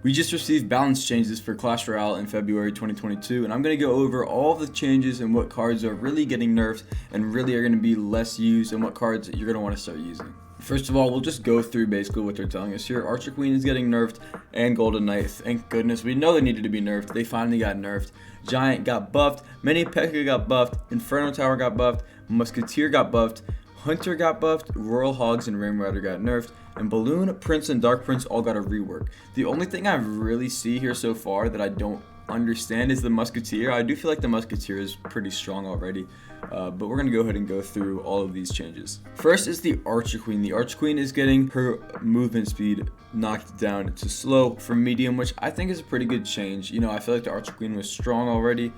We just received balance changes for Clash Royale in February 2022, and I'm going to go over all of the changes and what cards are really getting nerfed and really are going to be less used and what cards you're going to want to start using. First of all, we'll just go through basically what they're telling us here. Archer Queen is getting nerfed and Golden Knight, thank goodness. We know they needed to be nerfed. They finally got nerfed. Giant got buffed. Mini Pekka got buffed. Inferno Tower got buffed. Musketeer got buffed. Hunter got buffed, Royal Hogs and Ram Rider got nerfed, and Balloon, Prince, and Dark Prince all got a rework. The only thing I really see here so far that I don't understand is the Musketeer. I do feel like the Musketeer is pretty strong already, but we're going to go ahead and go through all of these changes. First is the Archer Queen. The Archer Queen is getting her movement speed knocked down to slow from medium, which I think is a pretty good change. You know, I feel like the Archer Queen was strong already,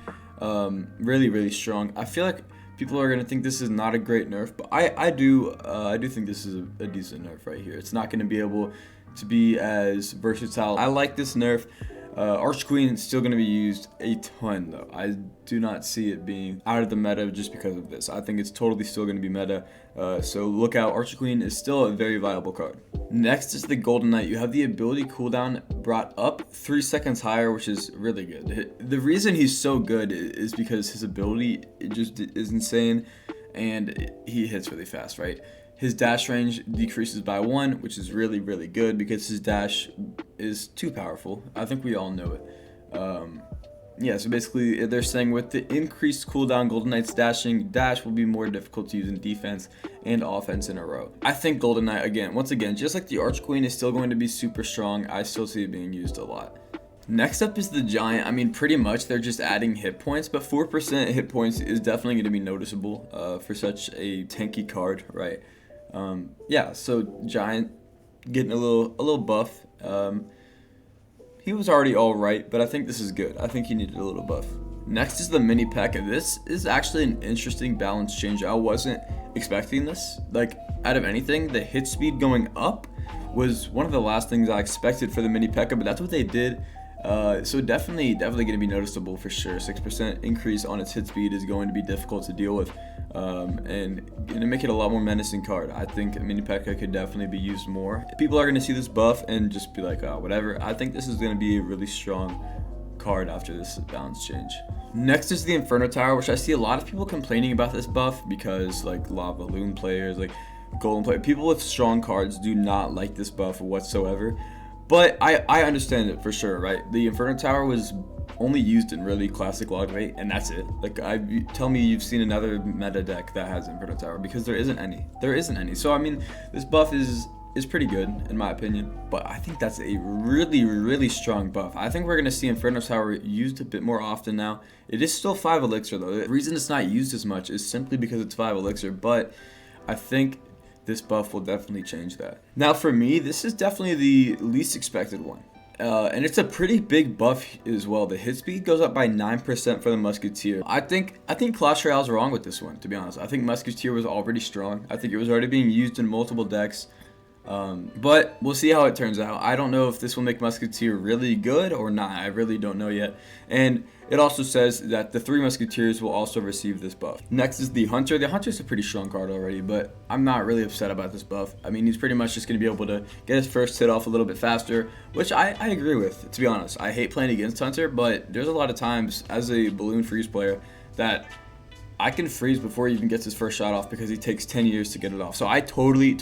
really strong. I feel like people are gonna think this is not a great nerf, but I do think this is a decent nerf right here. It's not gonna be able to be as versatile. I like this nerf. Arch Queen is still going to be used a ton though. I do not see it being out of the meta just because of this. I think it's totally still going to be meta. So look out, Archer Queen is still a very viable card. Next is the Golden Knight. You have the ability cooldown brought up 3 seconds higher, which is really good. The reason he's so good is because his ability just is insane and he hits really fast, right? His dash range decreases by 1, which is really good because his dash is too powerful. I think we all know it. Yeah, so basically they're saying with the increased cooldown, Golden Knight's dash will be more difficult to use in defense and offense in a row. I think Golden Knight, once again, just like the Arch Queen is still going to be super strong, I still see it being used a lot. Next up is the Giant. I mean, pretty much they're just adding hit points, but 4% hit points is definitely going to be noticeable for such a tanky card, right? Yeah, so Giant getting a little buff. He was already all right, but I think this is good. I think he needed a little buff. Next is the Mini Pekka. This is actually an interesting balance change. I wasn't expecting this. Like, out of anything, the hit speed going up was one of the last things I expected for the Mini Pekka, but that's what they did. So definitely going to be noticeable for sure. 6% increase on its hit speed is going to be difficult to deal with, and going to make it a lot more menacing card. I think Mini Pekka could definitely be used more. People are going to see this buff and just be like, oh, whatever. I think this is going to be a really strong card after this balance change. Next is the Inferno Tower, which I see a lot of people complaining about this buff because like Lava Loon players, like Golden players, people with strong cards do not like this buff whatsoever. But I understand it for sure, right? The Inferno Tower was only used in really classic log rate, and that's it. Like, tell me you've seen another meta deck that has Inferno Tower, because there isn't any. There isn't any. So I mean, this buff is pretty good in my opinion, but I think that's a really strong buff. I think we're gonna see Inferno Tower used a bit more often now. It is still 5 elixir though. The reason it's not used as much is simply because it's 5 elixir, but I think this buff will definitely change that. Now for me, this is definitely the least expected one. And it's a pretty big buff as well. The hit speed goes up by 9% for the Musketeer. I think Clash Royale's wrong with this one, to be honest. I think Musketeer was already strong. I think it was already being used in multiple decks. But we'll see how it turns out. I don't know if this will make Musketeer really good or not. I really don't know yet. And it also says that the 3 Musketeers will also receive this buff. Next is the Hunter. The Hunter's a pretty strong card already, but I'm not really upset about this buff. I mean, he's pretty much just going to be able to get his first hit off a little bit faster, which I agree with, to be honest. I hate playing against Hunter, but there's a lot of times as a Balloon Freeze player that I can freeze before he even gets his first shot off because he takes 10 years to get it off. So I totally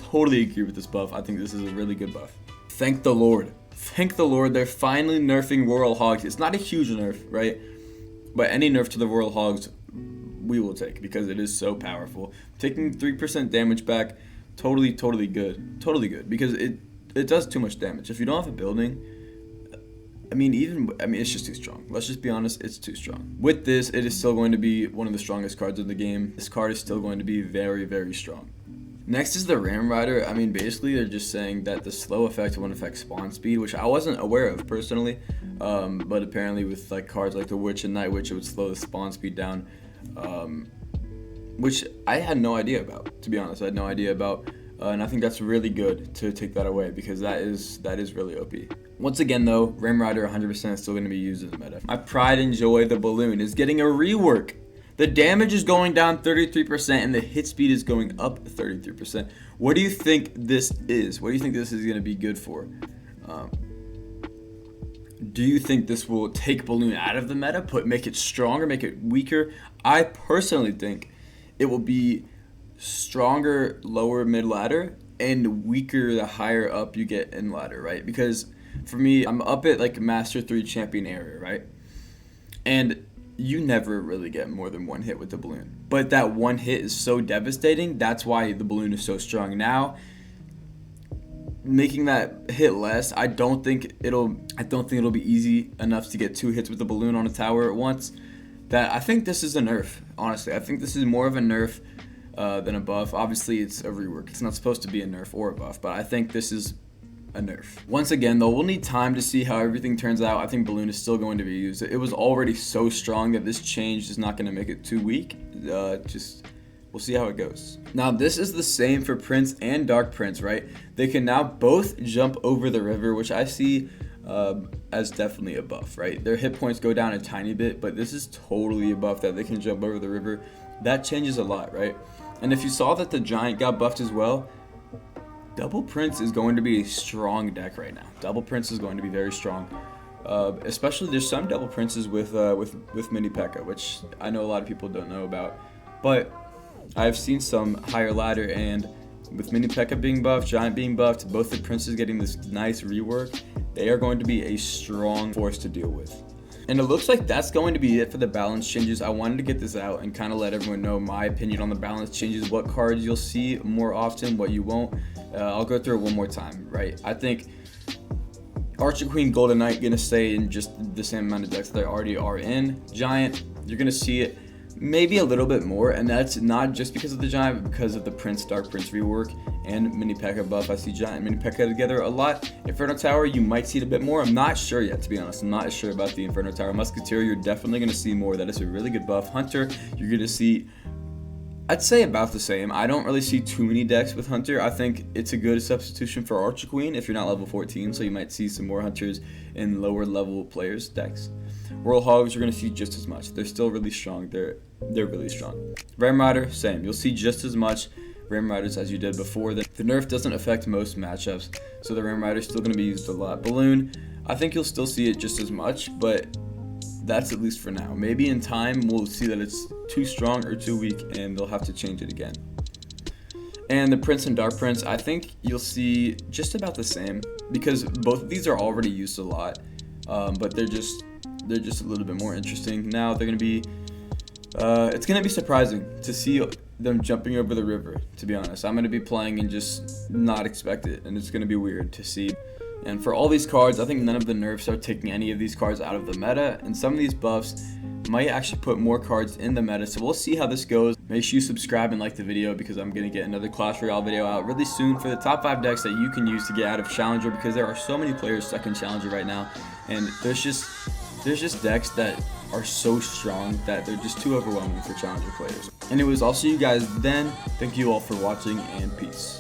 agree with this buff. I think this is a really good buff. Thank the Lord. Thank the Lord, they're finally nerfing Royal Hogs. It's not a huge nerf, right? But any nerf to the Royal Hogs we will take because it is so powerful. Taking 3% damage back, totally good. Totally good because it does too much damage. If you don't have a building, I mean, it's just too strong. Let's just be honest, it's too strong. With this, it is still going to be one of the strongest cards of the game. This card is still going to be very strong. Next is the Ram Rider. I mean, basically, they're just saying that the slow effect won't affect spawn speed, which I wasn't aware of personally. But apparently with like cards like the Witch and Night Witch, it would slow the spawn speed down, which I had no idea about, to be honest. I had no idea about. And I think that's really good to take that away because that is really OP. Once again though, Ram Rider 100% is still going to be used in the meta. My pride and joy, the Balloon, is getting a rework. The damage is going down 33% and the hit speed is going up 33%. What do you think this is? What do you think this is going to be good for? Do you think this will take Balloon out of the meta, make it stronger, make it weaker? I personally think it will be stronger lower mid ladder and weaker the higher up you get in ladder, right? Because for me, I'm up at like Master 3 champion area, right? And you never really get more than one hit with the balloon. But that one hit is so devastating, that's why the balloon is so strong. Now, making that hit less, I don't think it'll be easy enough to get 2 hits with the balloon on a tower at once. That I think this is a nerf, honestly. I think this is more of a nerf than a buff. Obviously, it's a rework. It's not supposed to be a nerf or a buff, but I think this is a nerf. Once again, though, we'll need time to see how everything turns out. I think balloon is still going to be used. It was already so strong that this change is not going to make it too weak. We'll see how it goes. Now, this is the same for Prince and Dark Prince, right? They can now both jump over the river, which I see as definitely a buff, right? Their hit points go down a tiny bit, but this is totally a buff that they can jump over the river. That changes a lot, right? And if you saw that the Giant got buffed as well, Double Prince is going to be a strong deck right now. Double Prince is going to be very strong. Especially there's some Double Princes with Mini Pekka, which I know a lot of people don't know about. But I've seen some higher ladder, and with Mini Pekka being buffed, Giant being buffed, both the Princes getting this nice rework, they are going to be a strong force to deal with. And it looks like that's going to be it for the balance changes. I wanted to get this out and kind of let everyone know my opinion on the balance changes, what cards you'll see more often, what you won't. I'll go through it one more time, right? I think Archer Queen, Golden Knight going to stay in just the same amount of decks that they already are in. Giant, you're going to see it maybe a little bit more, and that's not just because of the Giant, but because of the Prince, Dark Prince rework and Mini Pekka buff. I see Giant and Mini Pekka together a lot. Inferno Tower, you might see it a bit more. I'm not sure yet, to be honest. I'm not sure about the Inferno Tower. Musketeer, you're definitely going to see more. That is a really good buff. Hunter, you're going to see, I'd say about the same. I don't really see too many decks with Hunter. I think it's a good substitution for Archer Queen if you're not level 14, so you might see some more Hunters in lower level players' decks. Royal Hogs, you're going to see just as much. They're still really strong. They're really strong. Ram Rider, same. You'll see just as much Ram Riders as you did before. The nerf doesn't affect most matchups, so the Ram Rider is still going to be used a lot. Balloon, I think you'll still see it just as much, but that's at least for now. Maybe in time we'll see that it's too strong or too weak, and they'll have to change it again. And the Prince and Dark Prince, I think you'll see just about the same, because both of these are already used a lot, but they're just a little bit more interesting. Now they're going to be, it's going to be surprising to see them jumping over the river, to be honest. I'm going to be playing and just not expect it, and it's going to be weird to see. And for all these cards, I think none of the nerfs are taking any of these cards out of the meta, and some of these buffs might actually put more cards in the meta, so we'll see how this goes. Make sure you subscribe and like the video, because I'm going to get another Clash Royale video out really soon for the top 5 decks that you can use to get out of Challenger, because there are so many players stuck in Challenger right now, and there's just decks that are so strong that they're just too overwhelming for Challenger players. Anyways, I'll see you guys then. Thank you all for watching, and peace.